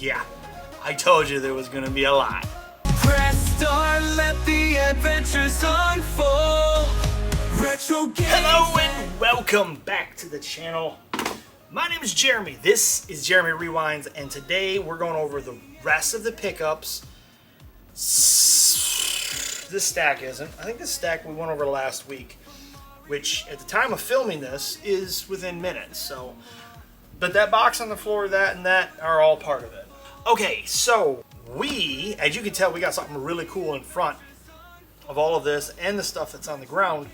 Yeah, I told you there was gonna be a lot. Press start, let the adventures unfold. Retro games. Hello and welcome back to the channel. My name is Jeremy. This is Jeremy Rewinds, and today we're going over the rest of the pickups. This stack isn't. I think this stack we went over last week, which at the time of filming this is within minutes. So, but that box on the floor, that and that are all part of it. Okay, so we, as you can tell, we got something really cool in front of all of this and the stuff that's on the ground.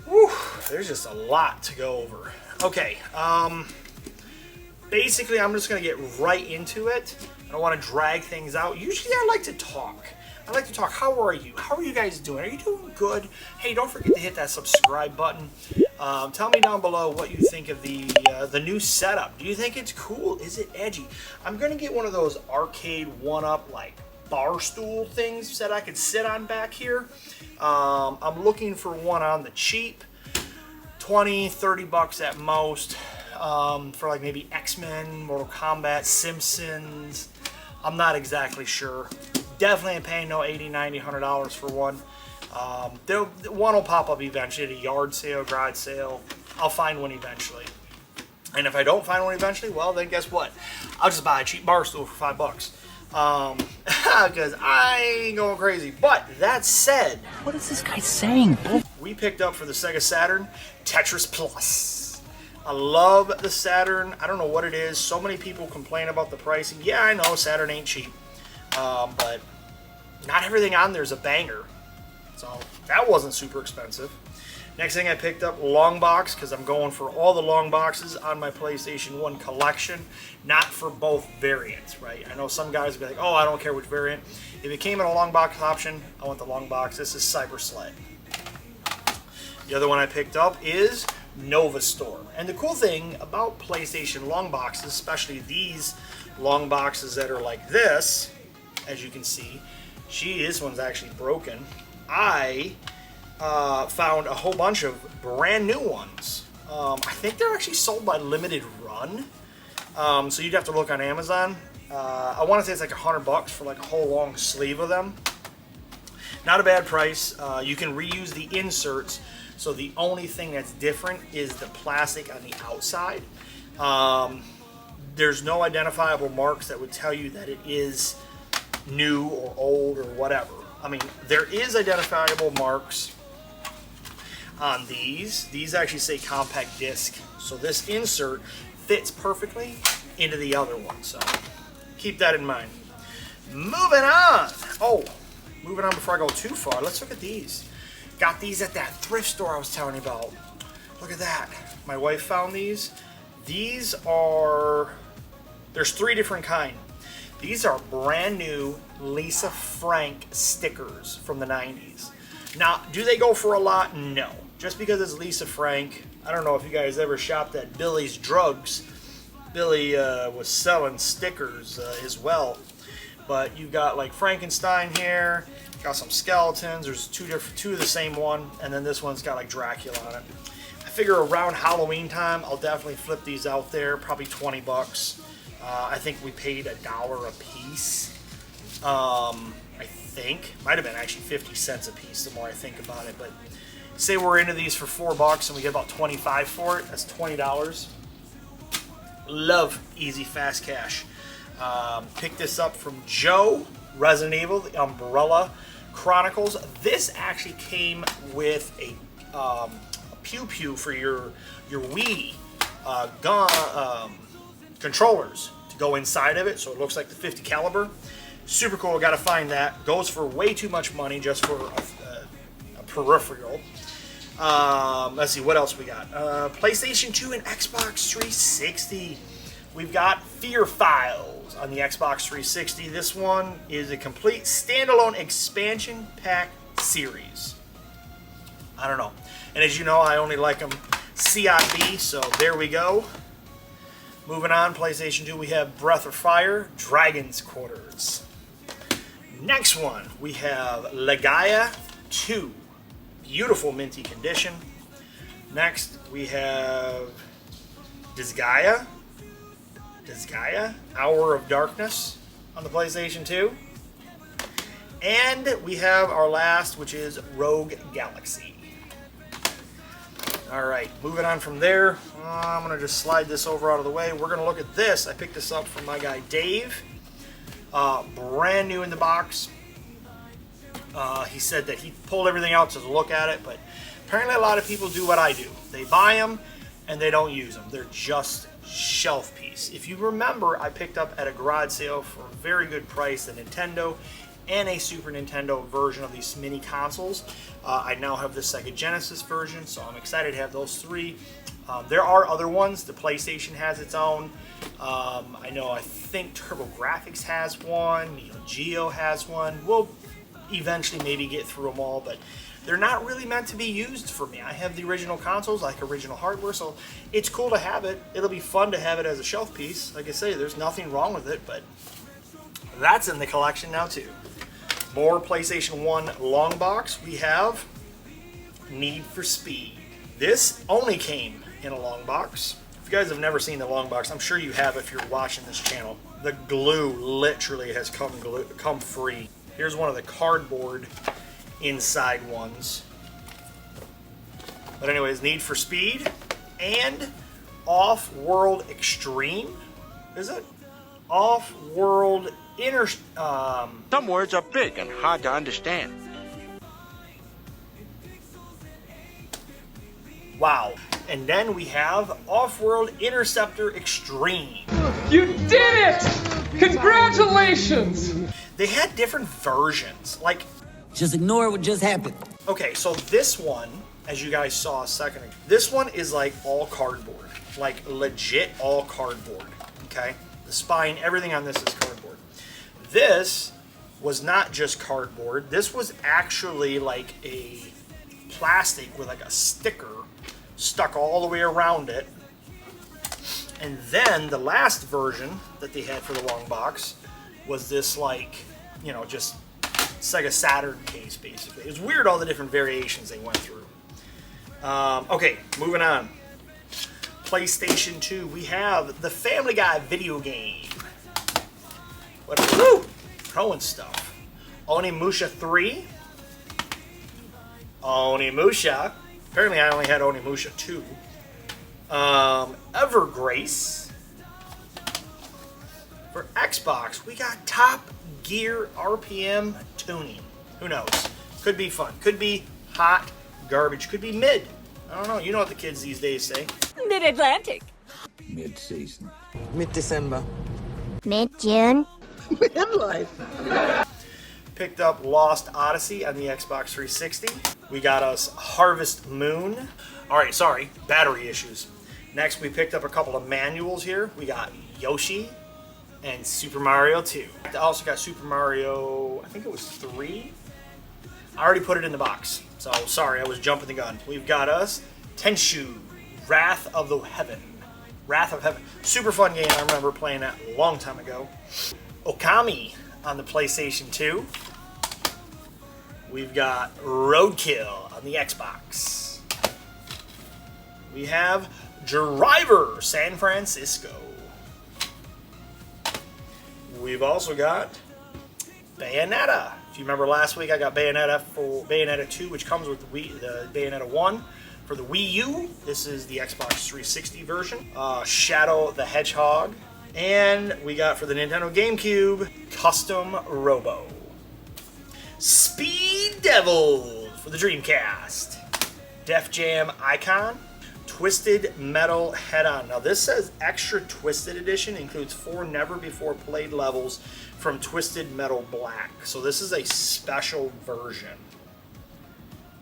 Whew, there's just a lot to go over. Okay, basically I'm just going to get right into it. I don't want to drag things out. Usually I like to talk. How are you? How are you guys doing? Are you doing good? Hey, don't forget to hit that subscribe button. Tell me down below what you think of the new setup. Do you think it's cool? Is it edgy? I'm going to get one of those arcade one-up like bar stool things that I could sit on back here. I'm looking for one on the cheap, 20, 30 bucks at most, for like maybe X-Men, Mortal Kombat, Simpsons. I'm not exactly sure. Definitely ain't paying no $80, $90, $100 for one. One will pop up eventually at a yard sale, garage sale. I'll find one eventually. And if I don't find one eventually, well then guess what? I'll just buy a cheap bar stool for $5. Because I ain't going crazy. But that said, What is this guy saying? we picked up for the Sega Saturn Tetris Plus. I love the Saturn. I don't know what it is. So many people complain about the pricing. Yeah, I know Saturn ain't cheap. But not everything on there is a banger. So that wasn't super expensive. Next thing I picked up, long box, because I'm going for all the long boxes on my PlayStation 1 collection, not for both variants, right? I know some guys will be like, oh, I don't care which variant. If it came in a long box option, I want the long box. This is Cyber Sled. The other one I picked up is Nova Storm. And the cool thing about PlayStation long boxes, especially these long boxes that are like this, as you can see, this one's actually broken. I found a whole bunch of brand new ones. I think they're actually sold by Limited Run. So you'd have to look on Amazon. I want to say it's like $100 for like a whole long sleeve of them. Not a bad price. You can reuse the inserts. So the only thing that's different is the plastic on the outside. There's no identifiable marks that would tell you that it is new or old or whatever. I mean, there is identifiable marks on these. These actually say compact disc. So this insert fits perfectly into the other one. So keep that in mind. Moving on. Oh, moving on before I go too far. Let's look at these. Got these at that thrift store I was telling you about. Look at that. My wife found these. These are, there's 3 different kinds. These are brand new Lisa Frank stickers from the 90s. Now, do they go for a lot? No. Just because it's Lisa Frank, I don't know if you guys ever shopped at Billy's Drugs. Billy was selling stickers as well. But you got like Frankenstein here, got some skeletons. There's two of the same one, and then this one's got like Dracula on it. I figure around Halloween time, I'll definitely flip these out there, probably 20 bucks. I think we paid $1 a piece. I think might have been actually 50 cents a piece. The more I think about it, but say we're into these for $4 and we get about 25 for it. That's $20. Love easy fast cash. Picked this up from Joe, Resident Evil, the Umbrella Chronicles. This actually came with a pew pew for your Wii gun controllers to go inside of it, so it looks like the 50 caliber. Super cool. Got to find that. Goes for way too much money just for a peripheral. Let's see what else we got. PlayStation 2 and Xbox 360. We've got Fear Files on the Xbox 360. This one is a complete standalone expansion pack series. I don't know. And as you know, I only like them CIB, so there we go. Moving on, PlayStation 2, we have Breath of Fire, Dragon's Quarters. Next one, we have Legaia 2. Beautiful minty condition. Next, we have Disgaea. Disgaea, Hour of Darkness on the PlayStation 2. And we have our last, which is Rogue Galaxy. Alright, moving on from there, I'm going to just slide this over out of the way. We're going to look at this. I picked this up from my guy Dave. Brand new in the box. He said that he pulled everything out to look at it, but apparently a lot of people do what I do. They buy them and they don't use them. They're just shelf piece. If you remember, I picked up at a garage sale for a very good price the Nintendo and a Super Nintendo version of these mini consoles. I now have the Sega Genesis version, so I'm excited to have those three. There are other ones. The PlayStation has its own. I think TurboGrafx has one. Neo Geo has one. We'll eventually maybe get through them all, but they're not really meant to be used for me. I have the original consoles, like original hardware, so it's cool to have it. It'll be fun to have it as a shelf piece. Like I say, there's nothing wrong with it, but that's in the collection now too. More PlayStation 1 long box. We have Need for Speed. This only came in a long box. If you guys have never seen the long box, I'm sure you have if you're watching this channel. The glue literally has come free. Here's one of the cardboard inside ones. But anyways, Need for Speed and Off-World Extreme. Is it? Off-World Inner... Some words are big and hard to understand. Wow. And then we have Off-World Interceptor Extreme. You did it! Congratulations! They had different versions. Like, just ignore what just happened. okay, so this one, as you guys saw a second ago, this one is like all cardboard. Like legit all cardboard. Okay? The spine, everything on this is cardboard. This was not just cardboard. This was actually like a plastic with like a sticker stuck all the way around it. And then the last version that they had for the long box was this, like, you know, just Sega Saturn case, basically. It was weird all the different variations they went through. Okay, moving on. PlayStation 2, we have the Family Guy video game. What? Woo! Throwing stuff. Onimusha 3. Onimusha. Apparently I only had Onimusha 2. Evergrace. For Xbox, we got Top Gear RPM tuning. Who knows? Could be fun. Could be hot garbage. Could be mid. I don't know. You know what the kids these days say. Mid-Atlantic. Mid-season. Mid-December. Mid-June. Picked up Lost Odyssey on the Xbox 360. We got us Harvest Moon. Alright, sorry. Battery issues. Next, we picked up a couple of manuals here. We got Yoshi and Super Mario 2. I also got Super Mario, I think it was 3. I already put it in the box, so sorry, I was jumping the gun. We've got us Tenchu, Wrath of Heaven. Super fun game. I remember playing that a long time ago. Okami on the PlayStation 2. We've got Roadkill on the Xbox. We have Driver San Francisco. We've also got Bayonetta. If you remember last week, I got Bayonetta for Bayonetta 2, which comes with the Bayonetta 1 for the Wii U. This is the Xbox 360 version. Shadow the Hedgehog. And we got for the Nintendo GameCube, Custom Robo. Speed Devils for the Dreamcast. Def Jam Icon. Twisted Metal Head-On. Now this says Extra Twisted Edition, includes 4 never-before-played levels from Twisted Metal Black. So this is a special version.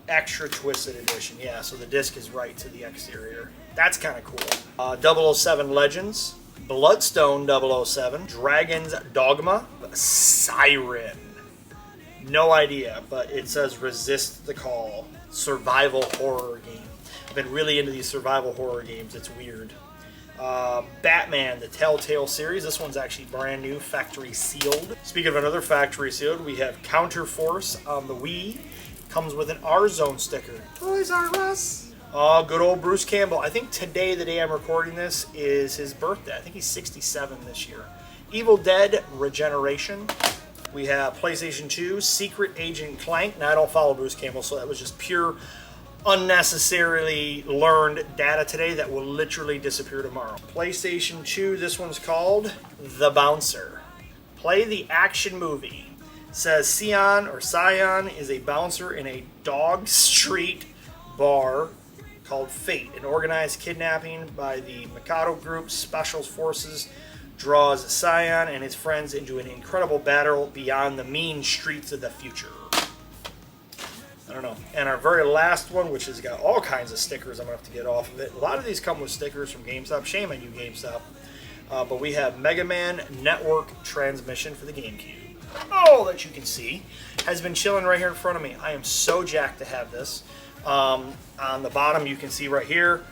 Extra Twisted Edition. Yeah, so the disc is right to the exterior. That's kind of cool. 007 Legends. Bloodstone 007. Dragon's Dogma. Siren. No idea, but it says Resist the Call. Survival horror game. I've been really into these survival horror games. It's weird. Batman, the Telltale series. This one's actually brand new, factory sealed. Speaking of another factory sealed, we have Counter Force on the Wii. Comes with an R-Zone sticker. Toys R Us. Good old Bruce Campbell. I think today, the day I'm recording this, is his birthday. I think he's 67 this year. Evil Dead Regeneration. We have PlayStation 2, Secret Agent Clank. Now, I don't follow Bruce Campbell, so that was just pure, unnecessarily learned data today that will literally disappear tomorrow. PlayStation 2, this one's called The Bouncer. Play the action movie. Says Sion is a bouncer in a dog street bar called Fate. An organized kidnapping by the Mikado Group Special Forces draws Sion and his friends into an incredible battle beyond the mean streets of the future. I don't know. And our very last one, which has got all kinds of stickers, I'm going to have to get off of it. A lot of these come with stickers from GameStop. Shame on you, GameStop. But we have Mega Man Network Transmission for the GameCube. Oh, that you can see, has been chilling right here in front of me. I am so jacked to have this. On the bottom, you can see right here,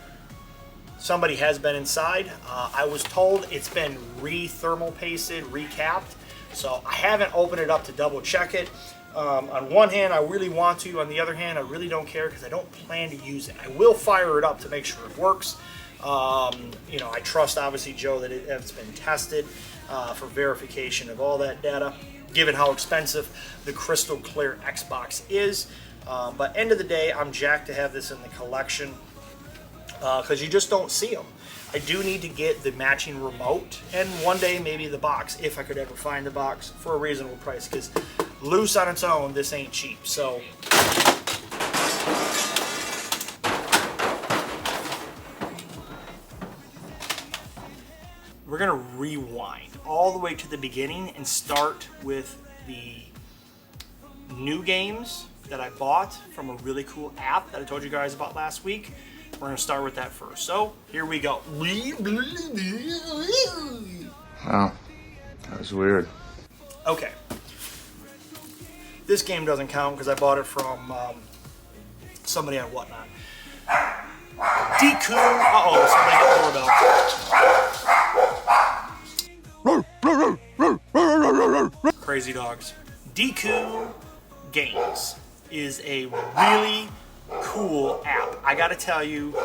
somebody has been inside. I was told it's been re-thermal pasted, recapped, so I haven't opened it up to double check it. On one hand, I really want to. On the other hand, I really don't care because I don't plan to use it. I will fire it up to make sure it works. You know, I trust, obviously, Joe, that it's been tested for verification of all that data, given how expensive the crystal clear Xbox is. But end of the day, I'm jacked to have this in the collection because you just don't see them. I do need to get the matching remote and one day maybe the box, if I could ever find the box for a reasonable price, because loose on its own, this ain't cheap. So we're going to rewind all the way to the beginning and start with the new games that I bought from a really cool app that I told you guys about last week. We're going to start with that first. So, here we go. Wow, that was weird. Okay. This game doesn't count because I bought it from somebody on Whatnot. Deku. Uh-oh, somebody get doorbell. Crazy dogs. Deku Games is a really cool app. I gotta tell you,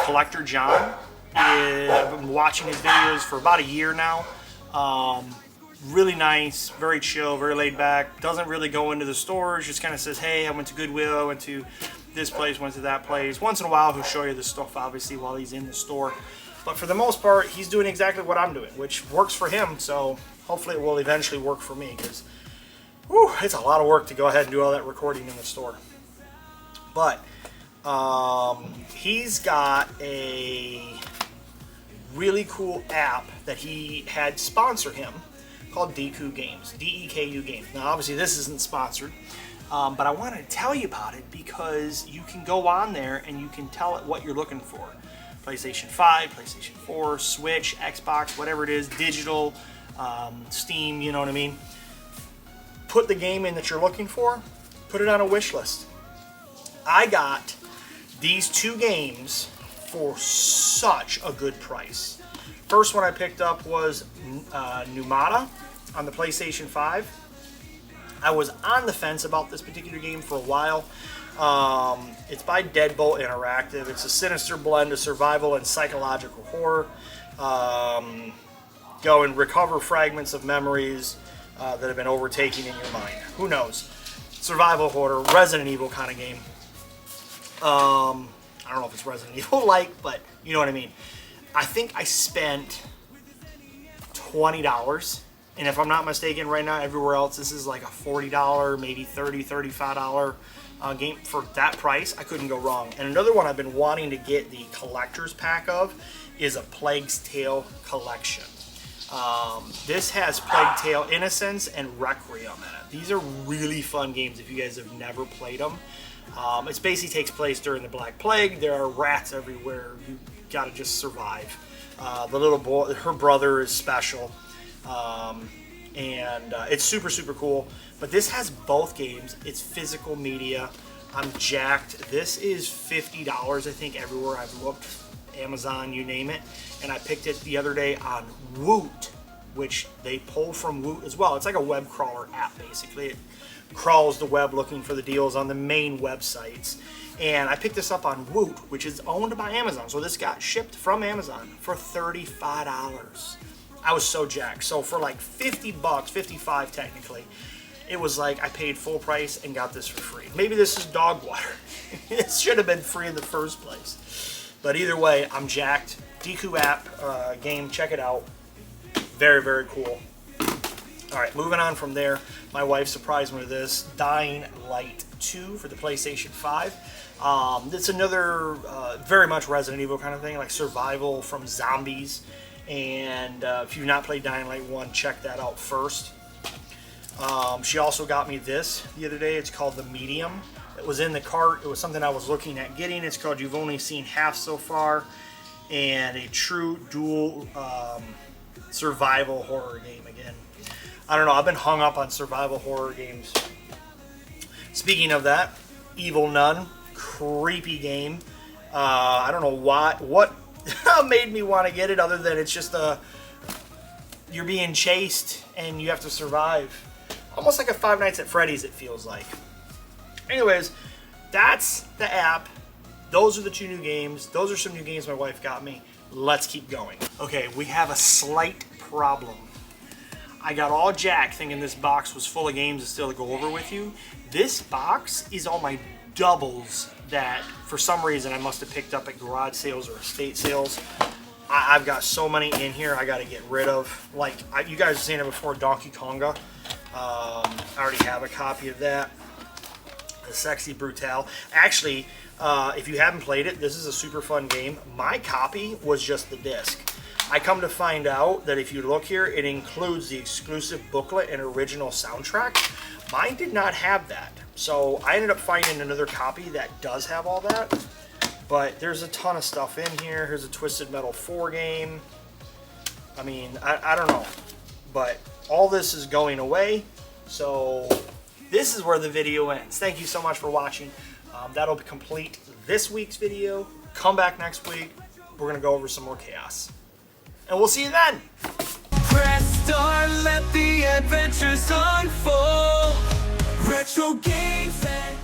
Collector John, I've been watching his videos for about a year now. Really nice, very chill, very laid back. Doesn't really go into the stores, just kind of says, hey, I went to Goodwill, I went to this place, went to that place. Once in a while, he'll show you the stuff, obviously, while he's in the store. But for the most part, he's doing exactly what I'm doing, which works for him, so hopefully it will eventually work for me, because it's a lot of work to go ahead and do all that recording in the store. But he's got a really cool app that he had sponsor him called Deku Games, D-E-K-U Games. Now, obviously, this isn't sponsored, but I want to tell you about it because you can go on there and you can tell it what you're looking for. PlayStation 5, PlayStation 4, Switch, Xbox, whatever it is, digital, Steam, you know what I mean? Put the game in that you're looking for, put it on a wish list. I got these two games for such a good price. First one I picked up was Numata on the PlayStation 5. I was on the fence about this particular game for a while. It's by Deadbolt Interactive. It's a sinister blend of survival and psychological horror. Go and recover fragments of memories that have been overtaken in your mind. Who knows? Survival horror, Resident Evil kind of game. I don't know if it's Resident Evil-like, but you know what I mean. I think I spent $20, and if I'm not mistaken, right now everywhere else this is like a $40, maybe $30, $35 game. For that price, I couldn't go wrong. And another one I've been wanting to get the collector's pack of is a Plague's Tale collection. This has Plague Tale Innocence and Requiem in it. These are really fun games if you guys have never played them. It basically takes place during the Black Plague. There are rats everywhere. You gotta just survive. The little boy, her brother is special. And it's super, super cool. But this has both games. It's physical media. I'm jacked. This is $50, I think, everywhere I've looked. Amazon, you name it. And I picked it the other day on Woot, which they pull from Woot as well. It's like a web crawler app, basically. It crawls the web looking for the deals on the main websites. And I picked this up on Woot, which is owned by Amazon. So this got shipped from Amazon for $35. I was so jacked. So for like 50 bucks, 55 technically, it was like I paid full price and got this for free. Maybe this is dog water. It should have been free in the first place. But either way, I'm jacked. Deku app game, check it out. Very, very cool. All right, moving on from there. My wife surprised me with this Dying Light 2 for the PlayStation 5. It's another very much Resident Evil kind of thing, like survival from zombies. And if you've not played Dying Light 1, check that out first. She also got me this the other day. It's called The Medium. It was in the cart. It was something I was looking at getting. It's called You've Only Seen Half So Far, and a true dual survival horror game again. I don't know. I've been hung up on survival horror games. Speaking of that, Evil Nun, creepy game. I don't know what made me want to get it, other than it's just you're being chased and you have to survive. Almost like a Five Nights at Freddy's, it feels like. Anyways, that's the app. Those are the 2 new games. Those are some new games my wife got me. Let's keep going. Okay, we have a slight problem. I got all jacked thinking this box was full of games still to go over with you. This box is all my doubles that for some reason I must have picked up at garage sales or estate sales. I've got so many in here I got to get rid of. Like, you guys have seen it before, Donkey Konga. I already have a copy of that. The Sexy Brutale. Actually, if you haven't played it, this is a super fun game. My copy was just the disc. I come to find out that if you look here, it includes the exclusive booklet and original soundtrack. Mine did not have that. So I ended up finding another copy that does have all that. But there's a ton of stuff in here. Here's a Twisted Metal 4 game. I mean, I don't know. But all this is going away. So this is where the video ends. Thank you so much for watching. That'll complete this week's video. Come back next week. We're going to go over some more chaos. And we'll see you then. Press start, let the adventures unfold. Retro Game Fan.